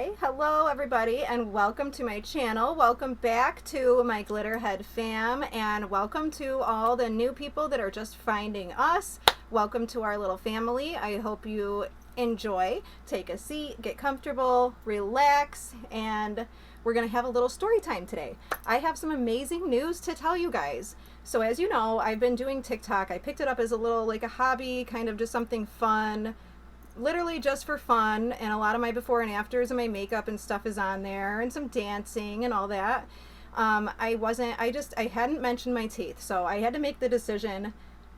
Hi, hello everybody, and welcome to my channel. Welcome back to my Glitterhead fam, and welcome to all the new people that are just finding us. Welcome to our little family. I hope you enjoy. Take a seat, get comfortable, relax, and we're gonna have a little story time today. I have some amazing news to tell you guys. So as you know, I've been doing TikTok. I picked it up as a little, like a hobby, kind of just something fun, literally just for fun, and a lot of my before and afters and my makeup and stuff is on there, and some dancing and all that. I hadn't mentioned my teeth, so I had to make the decision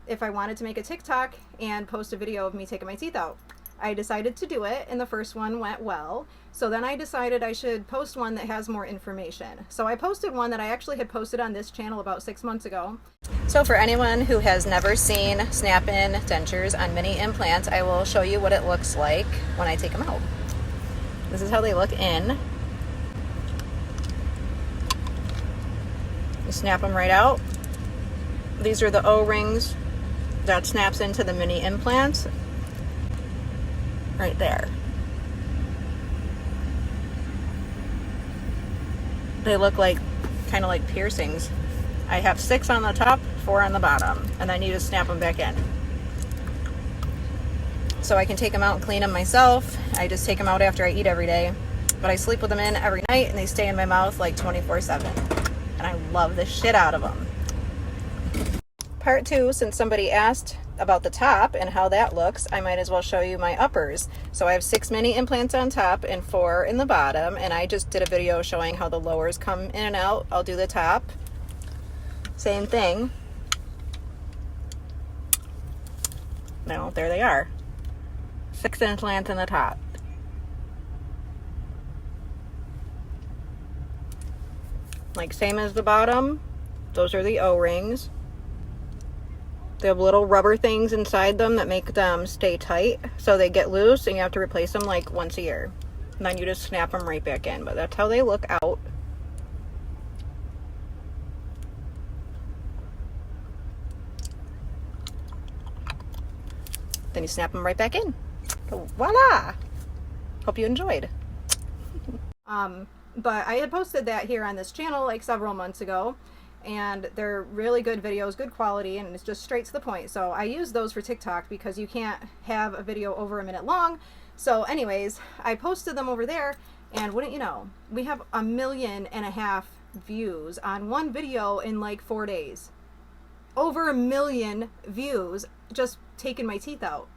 if I wanted to make a TikTok and post a video of me taking my teeth out. I decided to do it, and the first one went well. So then I decided I should post one that has more information. So I posted one that I actually had posted on this channel about 6 months ago. So for anyone who has never seen snap-in dentures on mini implants, I will show you what it looks like when I take them out. This is how they look in. You snap them right out. These are the O-rings that snaps into the mini implants. Right there. They look like kind of like piercings. I have 6 on the top, 4 on the bottom, and then you just snap them back in. So I can take them out and clean them myself. I just take them out after I eat every day, but I sleep with them in every night, and they stay in my mouth like 24/7, and I love the shit out of them. Part 2, since somebody asked about the top and how that looks, I might as well show you my uppers. So I have 6 mini implants on top and 4 in the bottom, and I just did a video showing how the lowers come in and out. I'll do the top. Same thing. Now, there they are. 6 implants in the top. Like same as the bottom. Those are the O-rings. They have little rubber things inside them that make them stay tight, so they get loose and you have to replace them like once a year. And then you just snap them right back in, but that's how they look out. Then you snap them right back in. So, voila! Hope you enjoyed. But I had posted that here on this channel like several months ago, and they're really good videos, good quality, and it's just straight to the point. So I use those for TikTok because you can't have a video over a minute long. So anyways, I posted them over there, and wouldn't you know, we have 1.5 million views on one video in like 4 days. Over 1 million views just taking my teeth out.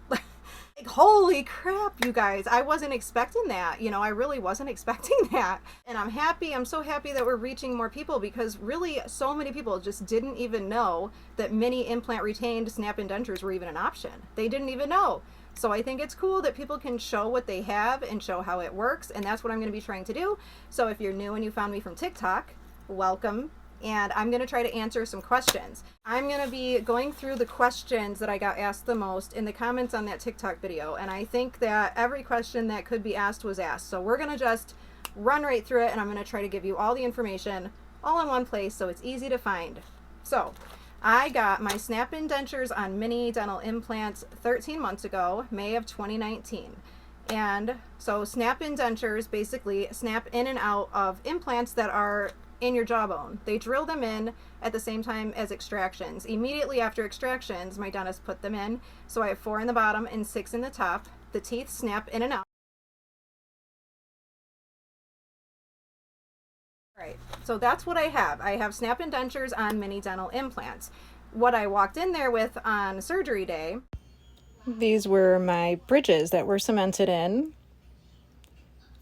Like, holy crap, you guys. I wasn't expecting that. You know, I really wasn't expecting that. And I'm happy. I'm so happy that we're reaching more people, because really so many people just didn't even know that mini implant retained snap-in dentures were even an option. They didn't even know. So I think it's cool that people can show what they have and show how it works. And that's what I'm going to be trying to do. So if you're new and you found me from TikTok, welcome. And I'm going to try to answer some questions. I'm going to be going through the questions that I got asked the most in the comments on that TikTok video. And I think that every question that could be asked was asked. So we're going to just run right through it, and I'm going to try to give you all the information all in one place so it's easy to find. So I got my snap-in dentures on mini dental implants 13 months ago, May of 2019. And so snap-in dentures basically snap in and out of implants that are in your jawbone. They drill them in at the same time as extractions. Immediately after extractions, my dentist put them in. So I have 4 in the bottom and 6 in the top. The teeth snap in and out. All right, so that's what I have. I have snap-in dentures on mini dental implants. What I walked in there with on surgery day, these were my bridges that were cemented in.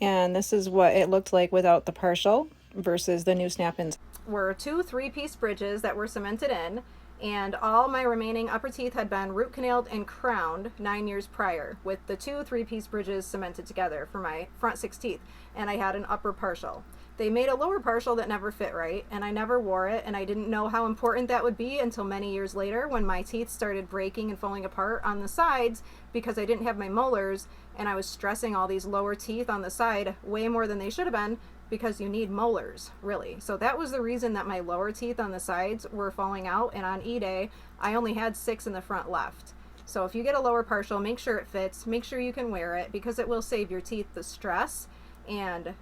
And this is what it looked like without the partial versus the new snap-ins. Were 2 3-piece bridges that were cemented in, and all my remaining upper teeth had been root canaled and crowned 9 years prior, with the 2 3-piece bridges cemented together for my front 6 teeth, and I had an upper partial. They made a lower partial that never fit right, and I never wore it, and I didn't know how important that would be until many years later when my teeth started breaking and falling apart on the sides because I didn't have my molars, and I was stressing all these lower teeth on the side way more than they should have been, because you need molars, really. So that was the reason that my lower teeth on the sides were falling out, and on E-Day, I only had 6 in the front left. So if you get a lower partial, make sure it fits, make sure you can wear it, because it will save your teeth the stress and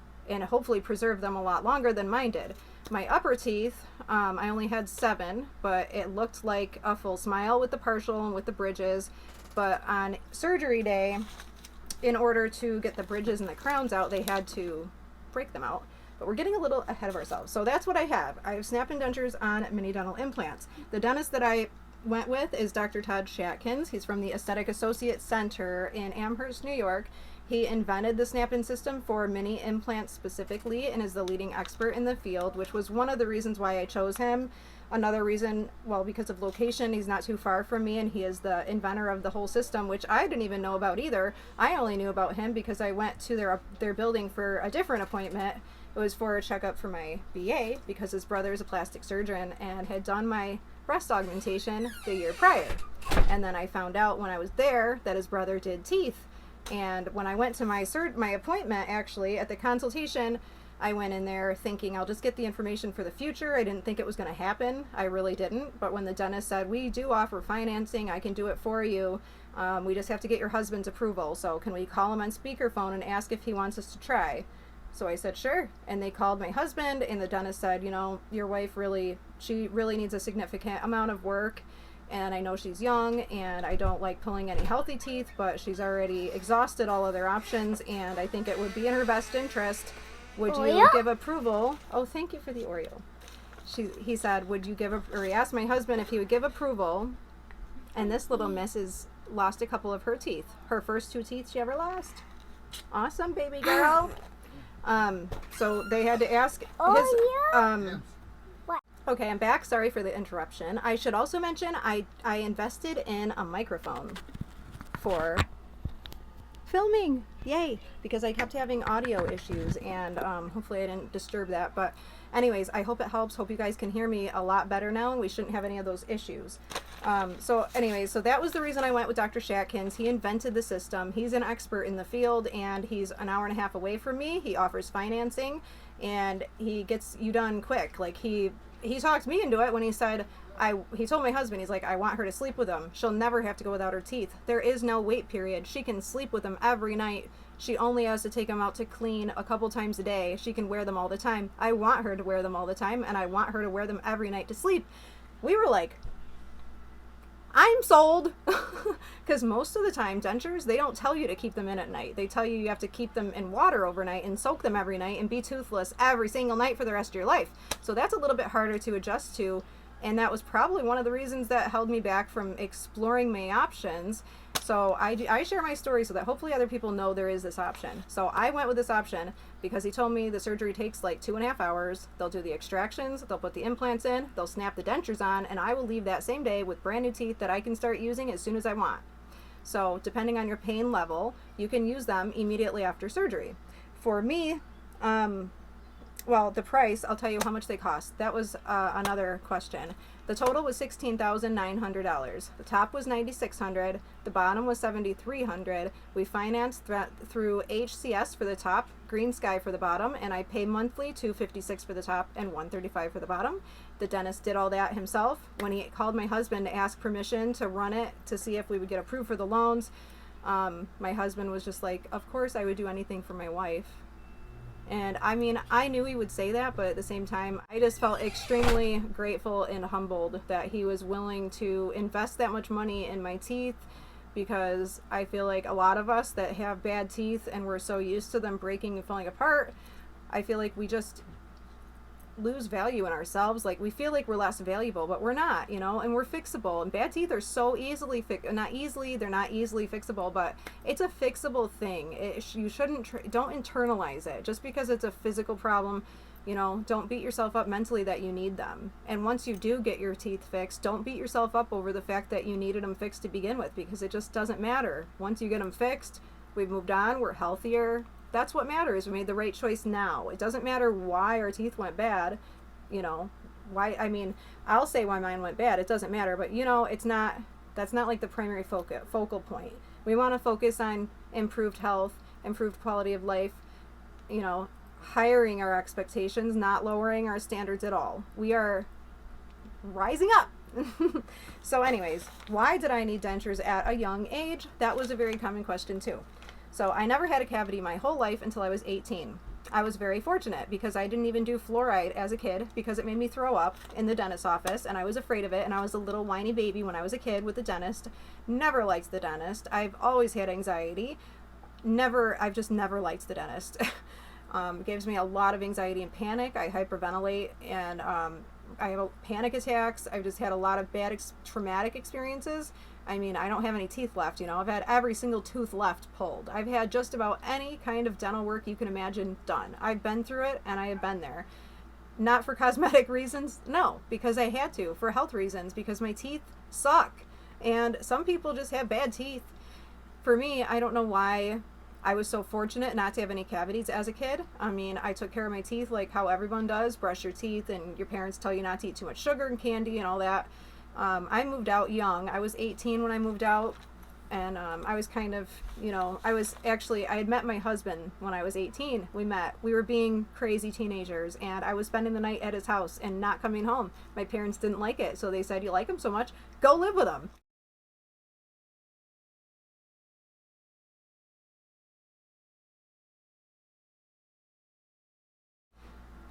hopefully preserve them a lot longer than mine did. My upper teeth, I only had 7, but it looked like a full smile with the partial and with the bridges. But on surgery day, in order to get the bridges and the crowns out, they had to break them out. But we're getting a little ahead of ourselves. So that's what I have. I have snap-in dentures on mini dental implants. The dentist that I went with is Dr. Todd Shatkins. He's from the Aesthetic Associates Center in Amherst, New York. He invented the snap-in system for mini implants specifically and is the leading expert in the field, which was one of the reasons why I chose him. Another reason, well, because of location, he's not too far from me, and he is the inventor of the whole system, which I didn't even know about either. I only knew about him because I went to their building for a different appointment. It was for a checkup for my BA because his brother is a plastic surgeon and had done my breast augmentation the year prior. And then I found out when I was there that his brother did teeth. And when I went to my appointment, actually, at the consultation, I went in there thinking I'll just get the information for the future. I didn't think it was going to happen. I really didn't. But when the dentist said, we do offer financing, I can do it for you. We just have to get your husband's approval. So can we call him on speakerphone and ask if he wants us to try? So I said, sure. And they called my husband, and the dentist said, you know, your wife she really needs a significant amount of work. And I know she's young, and I don't like pulling any healthy teeth, but she's already exhausted all other options, and I think it would be in her best interest. Would you give approval? Oh, thank you for the Oreo. He said, would you he asked my husband if he would give approval, and this little miss has lost a couple of her teeth. Her first 2 teeth she ever lost. Awesome, baby girl. So they had to ask Okay, I'm back. Sorry for the interruption. I should also mention I invested in a microphone for filming. Yay! Because I kept having audio issues, and hopefully I didn't disturb that. But anyways, I hope it helps. Hope you guys can hear me a lot better now, and we shouldn't have any of those issues. So that was the reason I went with Dr. Shatkins. He invented the system. He's an expert in the field, and he's an hour and a half away from me. He offers financing, and he gets you done quick. Like he talked me into it when he said, he told my husband, he's like, I want her to sleep with him. She'll never have to go without her teeth. There is no wait period. She can sleep with them every night. She only has to take them out to clean a couple times a day. She can wear them all the time. I want her to wear them all the time, and I want her to wear them every night to sleep. We were like, I'm sold. Because most of the time, dentures, they don't tell you to keep them in at night. They tell you you have to keep them in water overnight and soak them every night and be toothless every single night for the rest of your life. So that's a little bit harder to adjust to. And that was probably one of the reasons that held me back from exploring my options. So I share my story so that hopefully other people know there is this option. So I went with this option because he told me the surgery takes like 2.5 hours. They'll do the extractions, they'll put the implants in, they'll snap the dentures on, and I will leave that same day with brand new teeth that I can start using as soon as I want. So depending on your pain level, you can use them immediately after surgery. For me, well, the price, I'll tell you how much they cost. That was another question. The total was $16,900. The top was $9,600. The bottom was $7,300. We financed through HCS for the top, Green Sky for the bottom, and I pay monthly $256 for the top and $135 for the bottom. The dentist did all that himself. When he called my husband to ask permission to run it to see if we would get approved for the loans, my husband was just like, of course I would do anything for my wife. And I mean, I knew he would say that, but at the same time, I just felt extremely grateful and humbled that he was willing to invest that much money in my teeth, because I feel like a lot of us that have bad teeth and we're so used to them breaking and falling apart, I feel like we just lose value in ourselves. Like, we feel like we're less valuable, but we're not, you know, and we're fixable. And bad teeth are so easily they're not easily fixable, but it's a fixable thing. You shouldn't don't internalize it just because it's a physical problem. You know, don't beat yourself up mentally that you need them. And once you do get your teeth fixed, don't beat yourself up over the fact that you needed them fixed to begin with, because it just doesn't matter. Once you get them fixed, we've moved on, we're healthier. That's what matters. We made the right choice now. It doesn't matter why our teeth went bad, you know, why, I mean, I'll say why mine went bad. It doesn't matter, but you know, that's not like the primary focal point. We want to focus on improved health, improved quality of life, you know, hiring our expectations, not lowering our standards at all. We are rising up. So anyways, why did I need dentures at a young age? That was a very common question too. So I never had a cavity my whole life until I was 18. I was very fortunate because I didn't even do fluoride as a kid because it made me throw up in the dentist's office, and I was afraid of it, and I was a little whiny baby when I was a kid with the dentist. Never liked the dentist. I've always had anxiety. I've just never liked the dentist. It gives me a lot of anxiety and panic. I hyperventilate, and I have panic attacks. I've just had a lot of bad traumatic experiences. I mean, I don't have any teeth left, you know. I've had every single tooth left pulled. I've had just about any kind of dental work you can imagine done. I've been through it, and I have been there. Not for cosmetic reasons, no, because I had to, for health reasons, because my teeth suck. And some people just have bad teeth. For me, I don't know why I was so fortunate not to have any cavities as a kid. I mean, I took care of my teeth like how everyone does, brush your teeth, and your parents tell you not to eat too much sugar and candy and all that. I moved out young. I was 18 when I moved out, and I was kind of, you know, I had met my husband when I was 18. We were being crazy teenagers, and I was spending the night at his house and not coming home. My parents didn't like it, so they said, you like him so much, go live with him.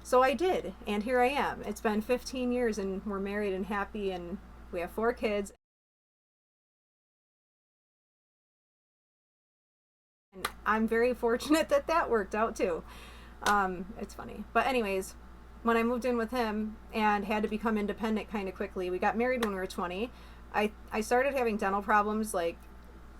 So I did, and here I am. It's been 15 years, and we're married and happy, and we have 4 kids. And I'm very fortunate that that worked out too. It's funny. But anyways, when I moved in with him and had to become independent kind of quickly, we got married when we were 20. I started having dental problems like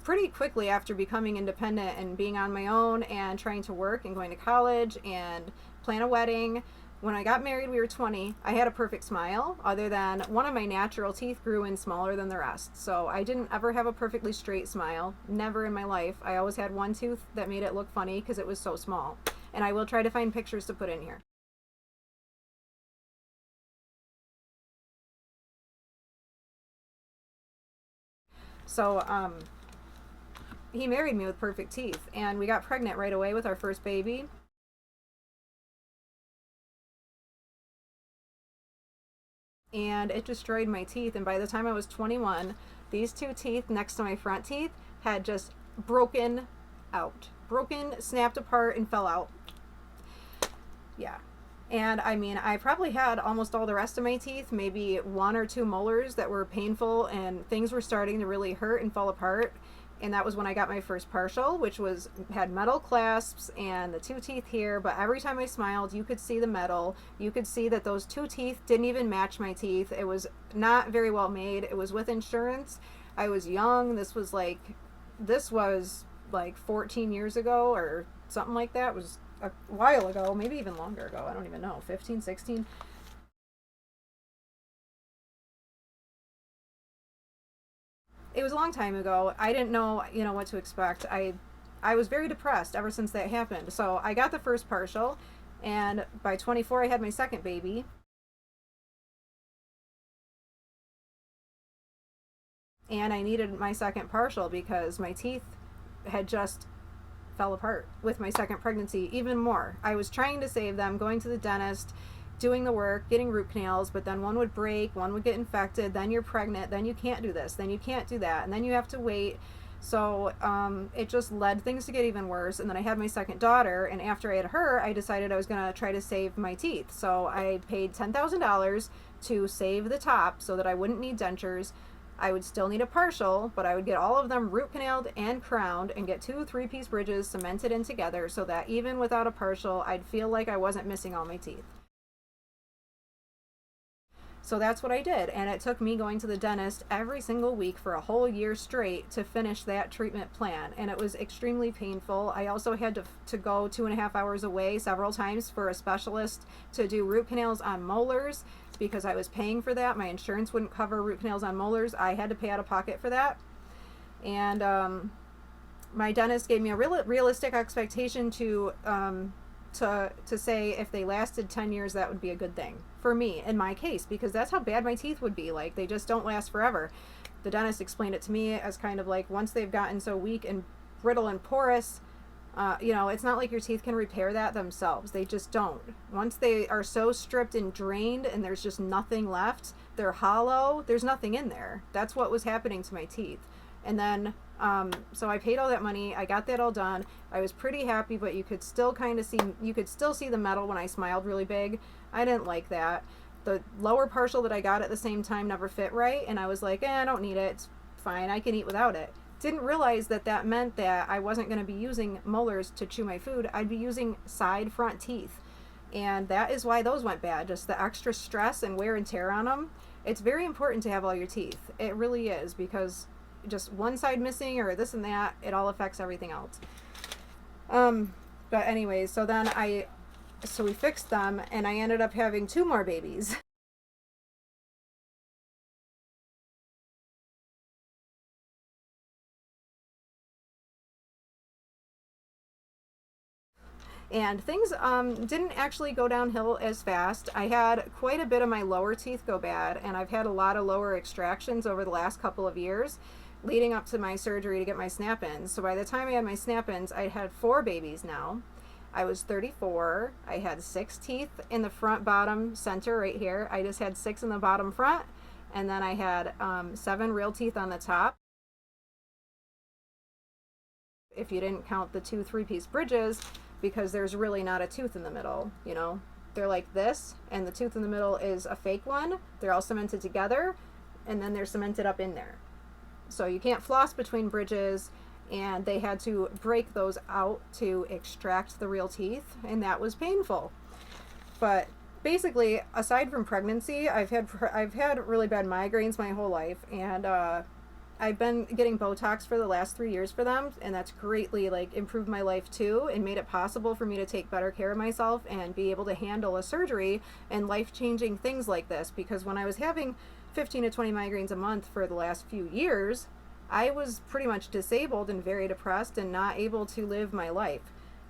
pretty quickly after becoming independent and being on my own and trying to work and going to college and plan a wedding. When I got married, we were 20. I had a perfect smile, other than one of my natural teeth grew in smaller than the rest. So I didn't ever have a perfectly straight smile. Never in my life. I always had one tooth that made it look funny because it was so small. And I will try to find pictures to put in here. So, he married me with perfect teeth, and we got pregnant right away with our first baby. And it destroyed my teeth, and by the time I was 21, these 2 teeth next to my front teeth had just broken out. Broken, snapped apart, and fell out. Yeah. And I mean, I probably had almost all the rest of my teeth, maybe 1 or 2 molars that were painful, and things were starting to really hurt and fall apart. And that was when I got my first partial, which had metal clasps and the 2 teeth here. But every time I smiled, you could see the metal. You could see that those 2 teeth didn't even match my teeth. It was not very well made. It was with insurance. I was young. This was like 14 years ago or something like that. It was a while ago, maybe even longer ago. I don't even know, 15, 16. It was a long time ago. I didn't know, you know, what to expect. I was very depressed ever since that happened. So I got the first partial, and by 24 I had my second baby. And I needed my second partial because my teeth had just fell apart with my second pregnancy even more. I was trying to save them, going to the dentist, doing the work, getting root canals, but then one would break, one would get infected, then you're pregnant, then you can't do this, then you can't do that, and then you have to wait. So it just led things to get even worse. And then I had my second daughter, and after I had her, I decided I was going to try to save my teeth. So I paid $10,000 to save the top so that I wouldn't need dentures. I would still need a partial, but I would get all of them root canaled and crowned and get 2 3-piece bridges cemented in together so that even without a partial, I'd feel like I wasn't missing all my teeth. So that's what I did, and it took me going to the dentist every single week for a whole year straight to finish that treatment plan, and it was extremely painful. I also had to go 2.5 hours away several times for a specialist to do root canals on molars because I was paying for that. My insurance wouldn't cover root canals on molars. I had to pay out of pocket for that. And my dentist gave me a realistic expectation to say if they lasted 10 years, that would be a good thing for me in my case, because that's how bad my teeth would be. Like, they just don't last forever. The dentist explained it to me as kind of like, once they've gotten so weak and brittle and porous, you know, it's not like your teeth can repair that themselves. They just don't. Once they are so stripped and drained and there's just nothing left, they're hollow, there's nothing in there. That's what was happening to my teeth. And then So I paid all that money. I got that all done. I was pretty happy, but you could still kind of see, you could still see the metal when I smiled really big. I didn't like that. The lower partial that I got at the same time never fit right, and I was like, I don't need it. It's fine. I can eat without it. Didn't realize that that meant that I wasn't going to be using molars to chew my food. I'd be using side front teeth. And that is why those went bad. Just the extra stress and wear and tear on them. It's very important to have all your teeth. It really is, because just one side missing or this and that, it all affects everything else. But anyways, so then so we fixed them, and I ended up having 2 more babies. And things didn't actually go downhill as fast. I had quite a bit of my lower teeth go bad, and I've had a lot of lower extractions over the last couple of years leading up to my surgery to get my snap-ins. So by the time I had my snap-ins, I had 4 babies now. I was 34. I had 6 teeth in the front bottom center right here. I just had 6 in the bottom front, and then I had 7 real teeth on the top. If you didn't count the 2 3-piece bridges, because there's really not a tooth in the middle, you know. They're like this, and the tooth in the middle is a fake one. They're all cemented together, and then they're cemented up in there. So you can't floss between bridges, and they had to break those out to extract the real teeth, and that was painful. But basically, aside from pregnancy, I've had really bad migraines my whole life, and I've been getting Botox for the last 3 years for them, and that's greatly like improved my life too, and made it possible for me to take better care of myself and be able to handle a surgery and life-changing things like this. Because when I was having 15 to 20 migraines a month for the last few years, I was pretty much disabled and very depressed and not able to live my life.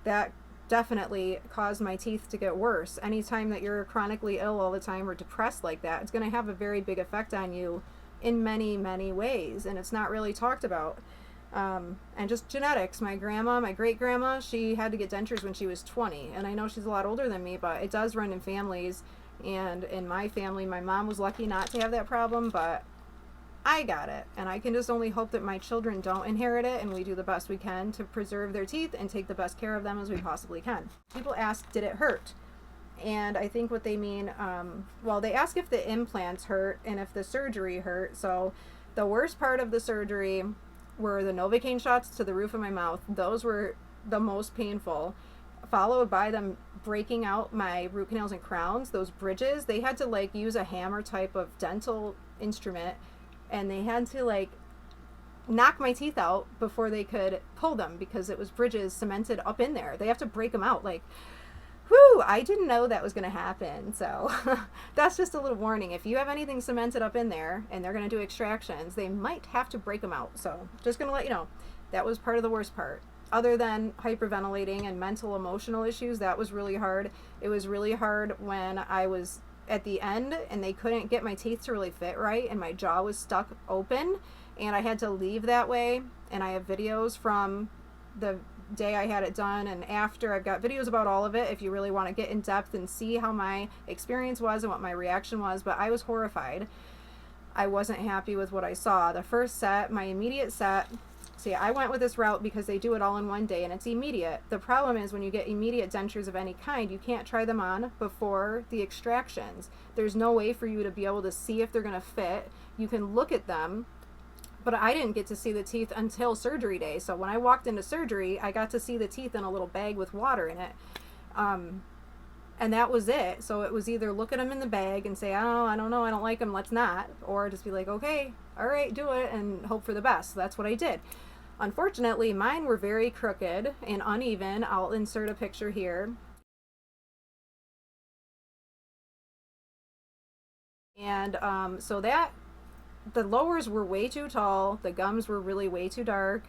That definitely caused my teeth to get worse. Anytime that you're chronically ill all the time or depressed like that, it's going to have a very big effect on you in many, many ways, and it's not really talked about. And just genetics. My grandma, my great-grandma, she had to get dentures when she was 20, and I know she's a lot older than me, but it does run in families. And in my family, my mom was lucky not to have that problem, but I got it, and I can just only hope that my children don't inherit it, and we do the best we can to preserve their teeth and take the best care of them as we possibly can. People ask, did it hurt? And I think what they mean, well, they ask if the implants hurt and if the surgery hurt. So the worst part of the surgery were the Novocaine shots to the roof of my mouth. Those were the most painful, followed by them breaking out my root canals and crowns. Those bridges, they had to like use a hammer type of dental instrument, and they had to like knock my teeth out before they could pull them, because it was bridges cemented up in there. They have to break them out. Like, whew, I didn't know that was going to happen. So that's just a little warning. If you have anything cemented up in there and they're going to do extractions, they might have to break them out. So just going to let you know, that was part of the worst part. Other than hyperventilating and mental emotional issues, that was really hard. It was really hard when I was at the end and they couldn't get my teeth to really fit right, and my jaw was stuck open, and I had to leave that way. And I have videos from the day I had it done and after. I've got videos about all of it if you really want to get in depth and see how my experience was and what my reaction was. But I was horrified. I wasn't happy with what I saw. The first set, my immediate set, see, I went with this route because they do it all in one day and it's immediate. The problem is when you get immediate dentures of any kind, you can't try them on before the extractions. There's no way for you to be able to see if they're going to fit. You can look at them, but I didn't get to see the teeth until surgery day. So when I walked into surgery, I got to see the teeth in a little bag with water in it. And that was it. So it was either look at them in the bag and say, oh, I don't know, I don't like them, let's not. Or just be like, okay, all right, do it, and hope for the best. So that's what I did. Unfortunately, mine were very crooked and uneven. I'll insert a picture here. And so that, the lowers were way too tall, the gums were really way too dark,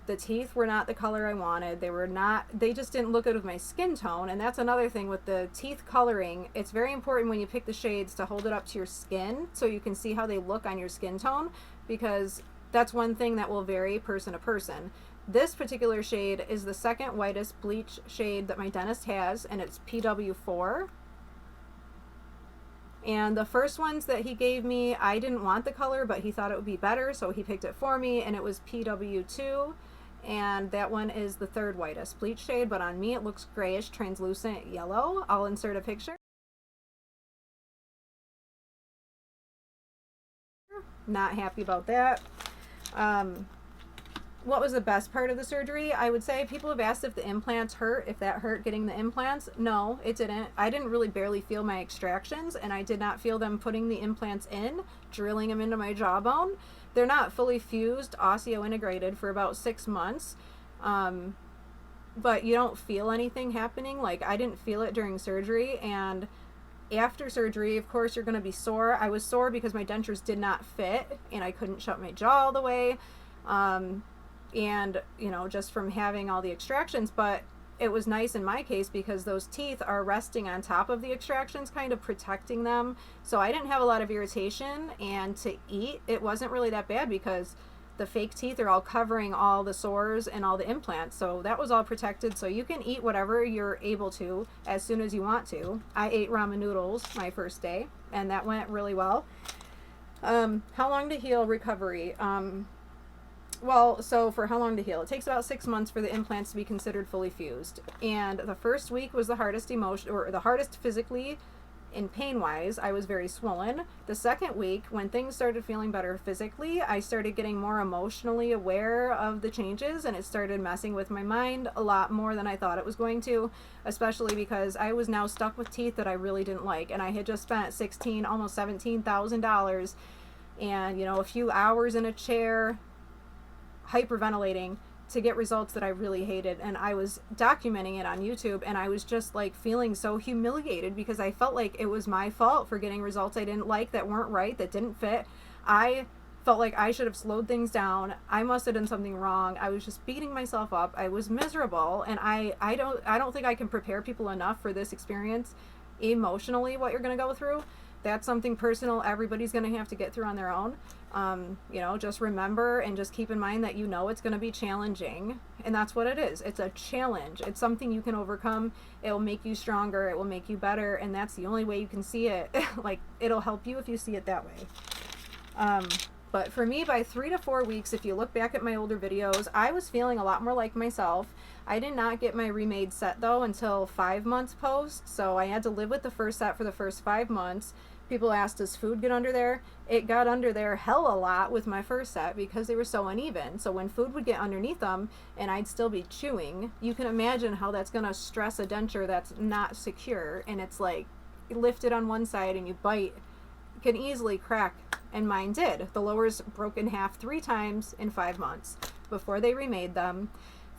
the teeth were not the color I wanted, they just didn't look good with my skin tone. And that's another thing with the teeth coloring. It's very important when you pick the shades to hold it up to your skin so you can see how they look on your skin tone, because that's one thing that will vary person to person. This particular shade is the second whitest bleach shade that my dentist has, and it's PW4. And the first ones that he gave me, I didn't want the color, but he thought it would be better, so he picked it for me, and it was PW2. And that one is the third whitest bleach shade, but on me it looks grayish, translucent yellow. I'll insert a picture. Not happy about that. What was the best part of the surgery? I would say people have asked if the implants hurt, if that hurt getting the implants. No, it didn't. I didn't really barely feel my extractions, and I did not feel them putting the implants in, drilling them into my jawbone. They're not fully fused, osseointegrated for about 6 months, but you don't feel anything happening. Like, I didn't feel it during surgery, and after surgery, of course, you're going to be sore. I was sore because my dentures did not fit, and I couldn't shut my jaw all the way. And, you know, just from having all the extractions, but it was nice in my case because those teeth are resting on top of the extractions, kind of protecting them. So I didn't have a lot of irritation, and to eat, it wasn't really that bad because the fake teeth are all covering all the sores and all the implants. So that was all protected. So you can eat whatever you're able to as soon as you want to. I ate ramen noodles my first day, and that went really well. How long to heal recovery? Well, so for how long to heal? It takes about 6 months for the implants to be considered fully fused. And the first week was the hardest the hardest physically and pain-wise. I was very swollen. The second week, when things started feeling better physically, I started getting more emotionally aware of the changes, and it started messing with my mind a lot more than I thought it was going to, especially because I was now stuck with teeth that I really didn't like, and I had just spent $16,000, almost $17,000, and, you know, a few hours in a chair, hyperventilating to get results that I really hated. And I was documenting it on YouTube, and I was just like feeling so humiliated because I felt like it was my fault for getting results I didn't like, that weren't right, that didn't fit. I felt like I should have slowed things down. I must have done something wrong. I was just beating myself up. I was miserable, and I don't think I can prepare people enough for this experience emotionally, what you're going to go through. That's something personal everybody's going to have to get through on their own. You know, just remember and just keep in mind that, you know, it's going to be challenging, and that's what it is. It's a challenge. It's something you can overcome. It will make you stronger. It will make you better, and that's the only way you can see it. Like, it'll help you if you see it that way. But for me, by 3 to 4 weeks, if you look back at my older videos, I was feeling a lot more like myself. I did not get my remade set, though, until 5 months post, so I had to live with the first set for the first 5 months. People asked, does food get under there? It got under there hell a lot with my first set because they were so uneven. So when food would get underneath them and I'd still be chewing, you can imagine how that's going to stress a denture that's not secure, and it's like lifted on one side and you bite, it can easily crack, and mine did. The lowers broke in half 3 times in 5 months before they remade them.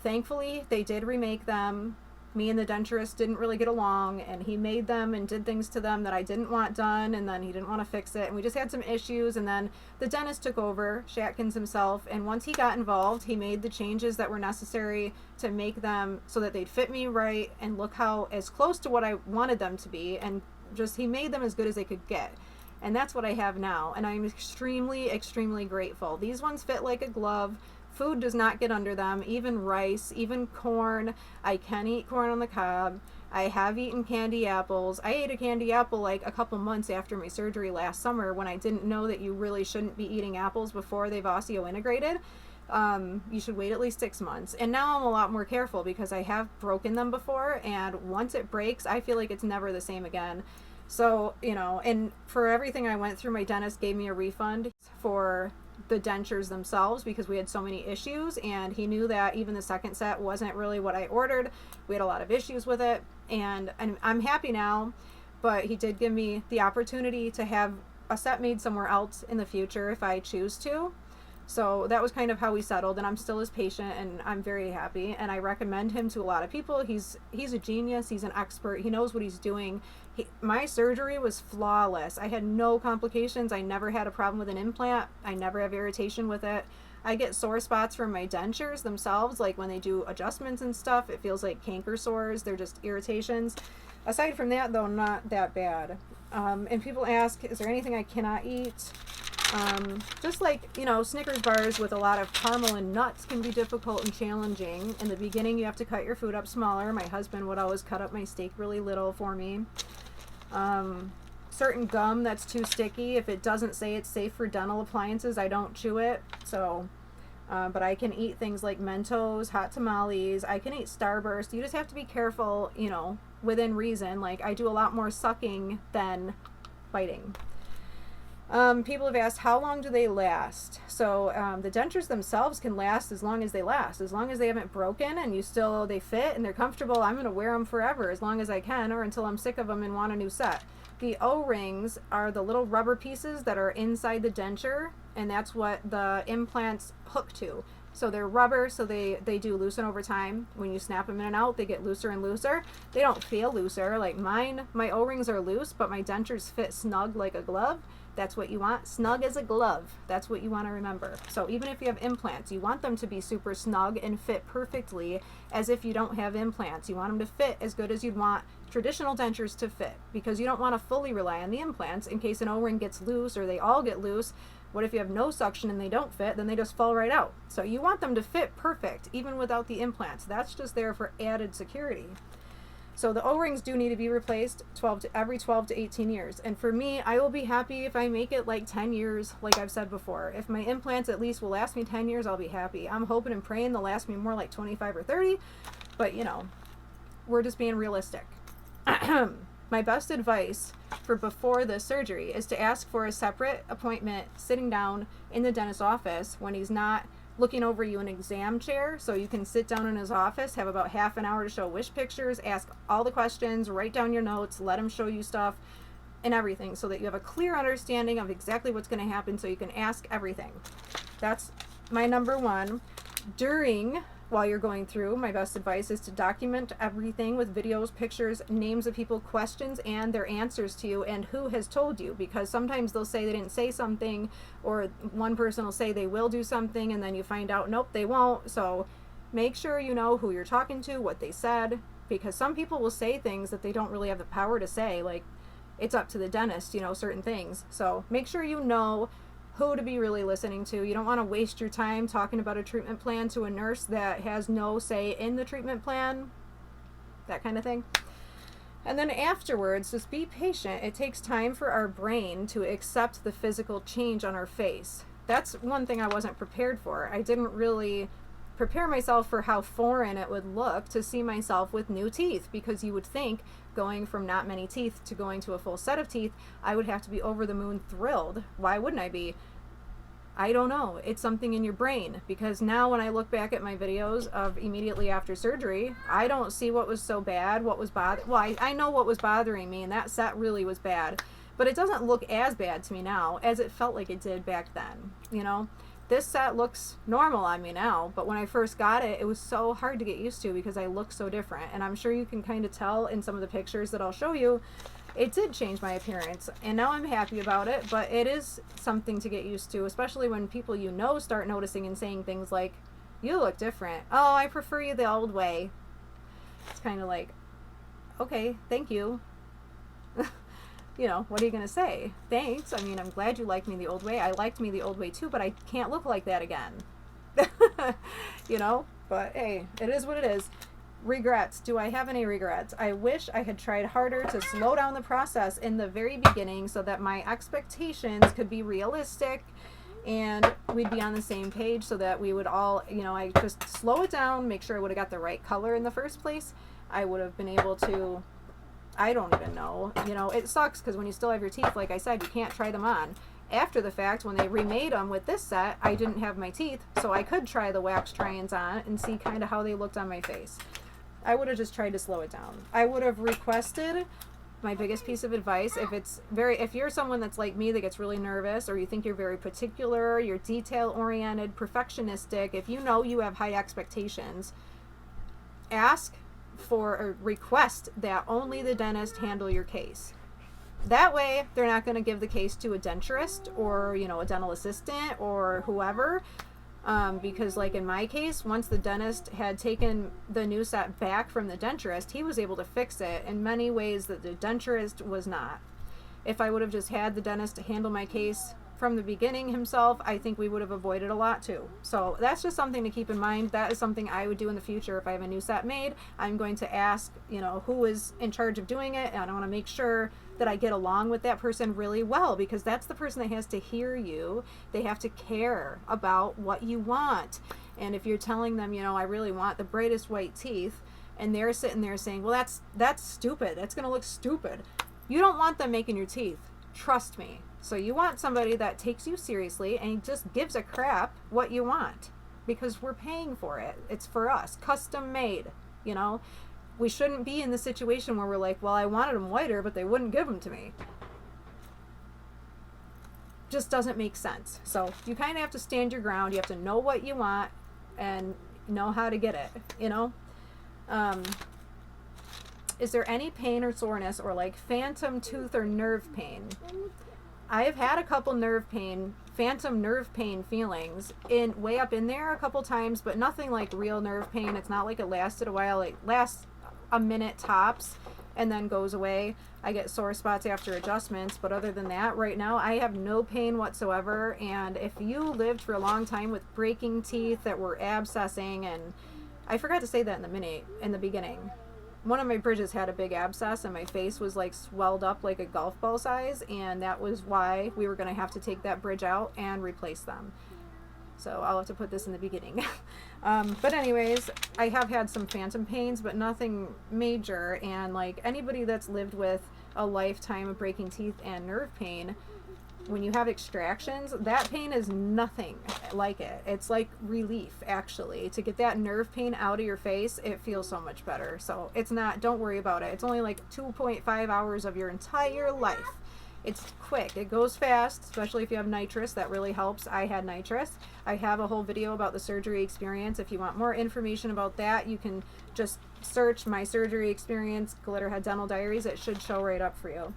Thankfully, they did remake them. Me and the denturist didn't really get along, and he made them and did things to them that I didn't want done, and then he didn't want to fix it, and we just had some issues, and then the dentist took over, Shatkins himself, and once he got involved, he made the changes that were necessary to make them so that they'd fit me right and look as close to what I wanted them to be, and just he made them as good as they could get. And that's what I have now, and I'm extremely, extremely grateful. These ones fit like a glove. Food does not get under them, even rice, even corn. I can eat corn on the cob. I have eaten candy apples. I ate a candy apple like a couple months after my surgery last summer when I didn't know that you really shouldn't be eating apples before they've osseointegrated. You should wait at least 6 months. And now I'm a lot more careful because I have broken them before, and once it breaks, I feel like it's never the same again. So, you know, and for everything I went through, my dentist gave me a refund for the dentures themselves because we had so many issues, and he knew that even the second set wasn't really what I ordered. We had a lot of issues with it, and I'm happy now, but he did give me the opportunity to have a set made somewhere else in the future if I choose to. So that was kind of how we settled, and I'm still his patient, and I'm very happy, and I recommend him to a lot of people. He's a genius. He's an expert. He knows what he's doing. My surgery was flawless. I had no complications. I never had a problem with an implant. I never have irritation with it. I get sore spots from my dentures themselves, like when they do adjustments and stuff. It feels like canker sores. They're just irritations. Aside from that, though, not that bad. And people ask, is there anything I cannot eat? Just like, you know, Snickers bars with a lot of caramel and nuts can be difficult and challenging. In the beginning, you have to cut your food up smaller. My husband would always cut up my steak really little for me. certain gum that's too sticky. If it doesn't say it's safe for dental appliances, I don't chew it. So, but I can eat things like Mentos, hot tamales. I can eat Starburst. You just have to be careful, you know, within reason. Like, I do a lot more sucking than biting. People have asked, how long do they last? So the dentures themselves can last as long as they last. As long as they haven't broken and they fit and they're comfortable, I'm going to wear them forever as long as I can, or until I'm sick of them and want a new set. The O-rings are the little rubber pieces that are inside the denture, and that's what the implants hook to. So they're rubber, so they do loosen over time. When you snap them in and out, they get looser and looser. They don't feel looser. Like mine, my O-rings are loose, but my dentures fit snug like a glove. That's what you want, snug as a glove. That's what you want to remember. So even if you have implants, you want them to be super snug and fit perfectly as if you don't have implants. You want them to fit as good as you'd want traditional dentures to fit, because you don't want to fully rely on the implants in case an O-ring gets loose or they all get loose. What if you have no suction and they don't fit? Then they just fall right out. So you want them to fit perfect even without the implants. That's just there for added security. So the O-rings do need to be replaced every 12 to 18 years. And for me, I will be happy if I make it like 10 years, like I've said before. If my implants at least will last me 10 years, I'll be happy. I'm hoping and praying they'll last me more like 25 or 30. But, you know, we're just being realistic. My best advice for before the surgery is to ask for a separate appointment sitting down in the dentist's office when he's not looking over you in an exam chair, so you can sit down in his office, have about half an hour to show wish pictures, ask all the questions, write down your notes, let him show you stuff and everything, so that you have a clear understanding of exactly what's going to happen, so you can ask everything. That's my number one. While you're going through, my best advice is to document everything with videos, pictures, names of people, questions, and their answers to you, and who has told you, because sometimes they'll say they didn't say something, or one person will say they will do something, and then you find out, nope, they won't. So make sure you know who you're talking to, what they said, because some people will say things that they don't really have the power to say, like it's up to the dentist, you know, certain things. So make sure you know who to be really listening to. You don't want to waste your time talking about a treatment plan to a nurse that has no say in the treatment plan, that kind of thing. And then afterwards, just be patient. It takes time for our brain to accept the physical change on our face. That's one thing I wasn't prepared for. I didn't really prepare myself for how foreign it would look to see myself with new teeth, because you would think going from not many teeth to going to a full set of teeth, I would have to be over the moon thrilled. Why wouldn't I be? I don't know. It's something in your brain, because now when I look back at my videos of immediately after surgery, I don't see what was so bad, what was well, I know what was bothering me, and that set really was bad, but it doesn't look as bad to me now as it felt like it did back then, you know? This set looks normal on me now, but when I first got it, it was so hard to get used to because I look so different. And I'm sure you can kind of tell in some of the pictures that I'll show you, it did change my appearance. And now I'm happy about it, but it is something to get used to, especially when people you know start noticing and saying things like, you look different. Oh, I prefer you the old way. It's kind of like, okay, thank you. You know, what are you going to say? Thanks. I mean, I'm glad you liked me the old way. I liked me the old way too, but I can't look like that again. You know, but hey, it is what it is. Regrets. Do I have any regrets? I wish I had tried harder to slow down the process in the very beginning so that my expectations could be realistic and we'd be on the same page, so that we would all, you know, I just slow it down, make sure I would have got the right color in the first place. I would have been able to, I don't even know. You know, it sucks because when you still have your teeth, like I said, you can't try them on. After the fact, when they remade them with this set, I didn't have my teeth, so I could try the wax try-ins on and see kind of how they looked on my face. I would have just tried to slow it down. I would have requested, my biggest piece of advice, if you're someone that's like me that gets really nervous, or you think you're very particular, you're detail-oriented, perfectionistic, if you know you have high expectations, ask for a request that only the dentist handle your case. That way they're not going to give the case to a denturist or, you know, a dental assistant or whoever, because like in my case, once the dentist had taken the new set back from the denturist, he was able to fix it in many ways that the denturist was not. If I would have just had the dentist handle my case from the beginning himself, I think we would have avoided a lot too. So that's just something to keep in mind. That is something I would do in the future if I have a new set made. I'm going to ask, you know, who is in charge of doing it, and I want to make sure that I get along with that person really well, because that's the person that has to hear you. They have to care about what you want. And if you're telling them, you know, I really want the brightest white teeth, and they're sitting there saying, well, that's stupid, that's going to look stupid. You don't want them making your teeth. Trust me. So you want somebody that takes you seriously and just gives a crap what you want, because we're paying for it. It's for us, custom made, you know. We shouldn't be in the situation where we're like, well, I wanted them whiter, but they wouldn't give them to me. Just doesn't make sense. So you kind of have to stand your ground. You have to know what you want and know how to get it, you know. Is there any pain or soreness or like phantom tooth or nerve pain? I have had a couple phantom nerve pain feelings way up in there a couple times, but nothing like real nerve pain. It's not like it lasted a while. It lasts a minute tops and then goes away. I get sore spots after adjustments, but other than that, right now I have no pain whatsoever. And if you lived for a long time with breaking teeth that were abscessing, and I forgot to say that in the beginning. One of my bridges had a big abscess and my face was like swelled up like a golf ball size, and that was why we were going to have to take that bridge out and replace them. So I'll have to put this in the beginning. But anyways, I have had some phantom pains, but nothing major. And like anybody that's lived with a lifetime of breaking teeth and nerve pain, when you have extractions, that pain is nothing like it. It's like relief, actually. To get that nerve pain out of your face, it feels so much better. So it's not, don't worry about it. It's only like 2.5 hours of your entire life. It's quick. It goes fast, especially if you have nitrous. That really helps. I had nitrous. I have a whole video about the surgery experience. If you want more information about that, you can just search my surgery experience, Glitterhead Dental Diaries. It should show right up for you.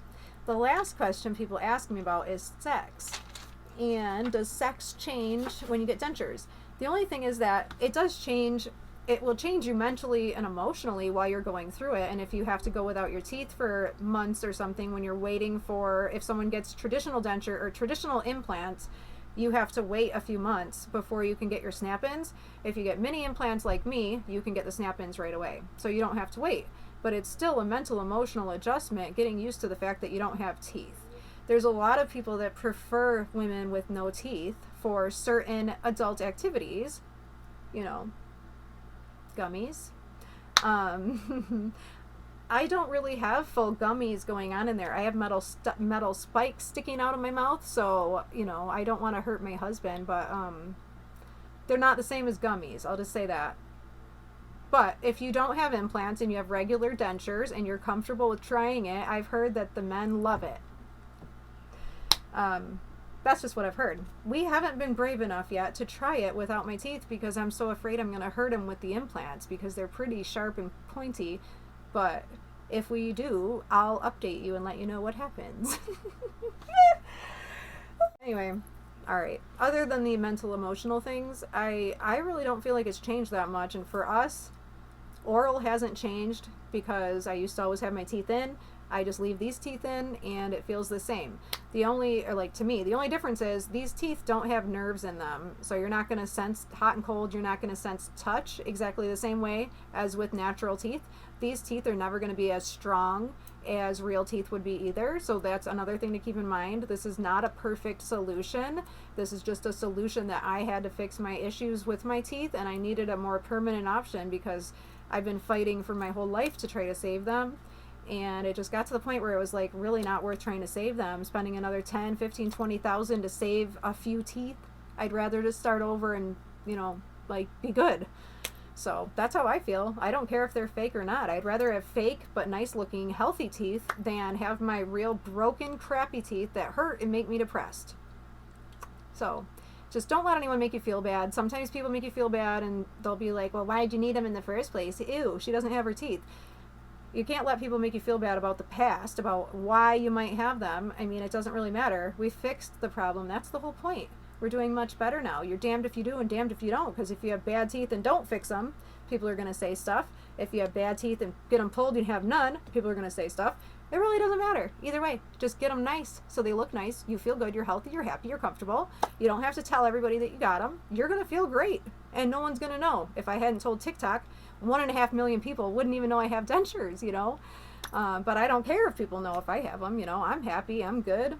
The last question people ask me about is sex. And does sex change when you get dentures? The only thing is that it does change. It will change you mentally and emotionally while you're going through it. And if you have to go without your teeth for months or something when you're waiting for, if someone gets traditional denture or traditional implants, you have to wait a few months before you can get your snap-ins. If you get mini implants like me, you can get the snap-ins right away. So you don't have to wait. But it's still a mental, emotional adjustment, getting used to the fact that you don't have teeth. There's a lot of people that prefer women with no teeth for certain adult activities, you know, gummies. I don't really have full gummies going on in there. I have metal spikes sticking out of my mouth, so, you know, I don't want to hurt my husband, but they're not the same as gummies. I'll just say that. But if you don't have implants and you have regular dentures and you're comfortable with trying it, I've heard that the men love it. That's just what I've heard. We haven't been brave enough yet to try it without my teeth because I'm so afraid I'm going to hurt him with the implants because they're pretty sharp and pointy. But if we do, I'll update you and let you know what happens. Anyway. All right. Other than the mental, emotional things, I really don't feel like it's changed that much. And for us, oral hasn't changed because I used to always have my teeth in. I just leave these teeth in and it feels the same. The only difference is these teeth don't have nerves in them. So you're not going to sense hot and cold. You're not going to sense touch exactly the same way as with natural teeth. These teeth are never going to be as strong as real teeth would be either. So that's another thing to keep in mind. This is not a perfect solution. This is just a solution that I had to fix my issues with my teeth, and I needed a more permanent option because I've been fighting for my whole life to try to save them. And it just got to the point where it was like really not worth trying to save them, spending another 10, 15, 20,000 to save a few teeth. I'd rather just start over and, you know, like be good. So that's how I feel. I don't care if they're fake or not. I'd rather have fake but nice looking healthy teeth than have my real broken crappy teeth that hurt and make me depressed. So just don't let anyone make you feel bad. Sometimes people make you feel bad and they'll be like, well, why'd you need them in the first place? Ew, she doesn't have her teeth. You can't let people make you feel bad about the past, about why you might have them. I mean, it doesn't really matter. We fixed the problem. That's the whole point. We're doing much better now. You're damned if you do and damned if you don't, because if you have bad teeth and don't fix them, people are going to say stuff. If you have bad teeth and get them pulled and have none, people are going to say stuff. It really doesn't matter. Either way, just get them nice so they look nice. You feel good, you're healthy, you're happy, you're comfortable. You don't have to tell everybody that you got them. You're going to feel great, and no one's going to know. If I hadn't told TikTok, 1.5 million people wouldn't even know I have dentures, you know. But I don't care if people know if I have them, you know. I'm happy, I'm good.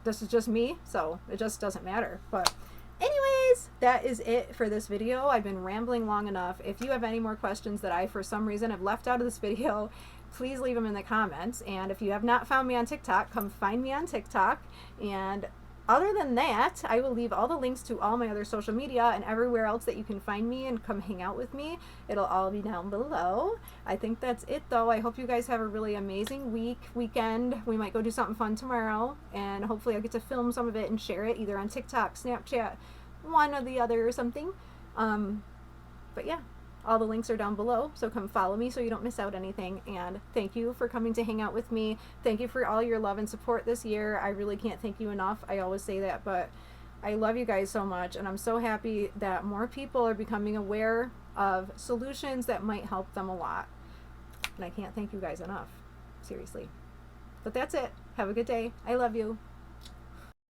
This is just me, so it just doesn't matter. But anyways, that is it for this video. I've been rambling long enough. If you have any more questions that I, for some reason, have left out of this video, please leave them in the comments. And if you have not found me on TikTok, come find me on TikTok. And other than that, I will leave all the links to all my other social media and everywhere else that you can find me and come hang out with me. It'll all be down below. I think that's it, though. I hope you guys have a really amazing weekend. We might go do something fun tomorrow, and hopefully I'll get to film some of it and share it either on TikTok, Snapchat, one or the other or something. But yeah, all the links are down below, so come follow me so you don't miss out anything. And thank you for coming to hang out with me. Thank you for all your love and support this year. I really can't thank you enough. I always say that, but I love you guys so much, and I'm so happy that more people are becoming aware of solutions that might help them a lot. And I can't thank you guys enough. Seriously. But that's it. Have a good day. I love you.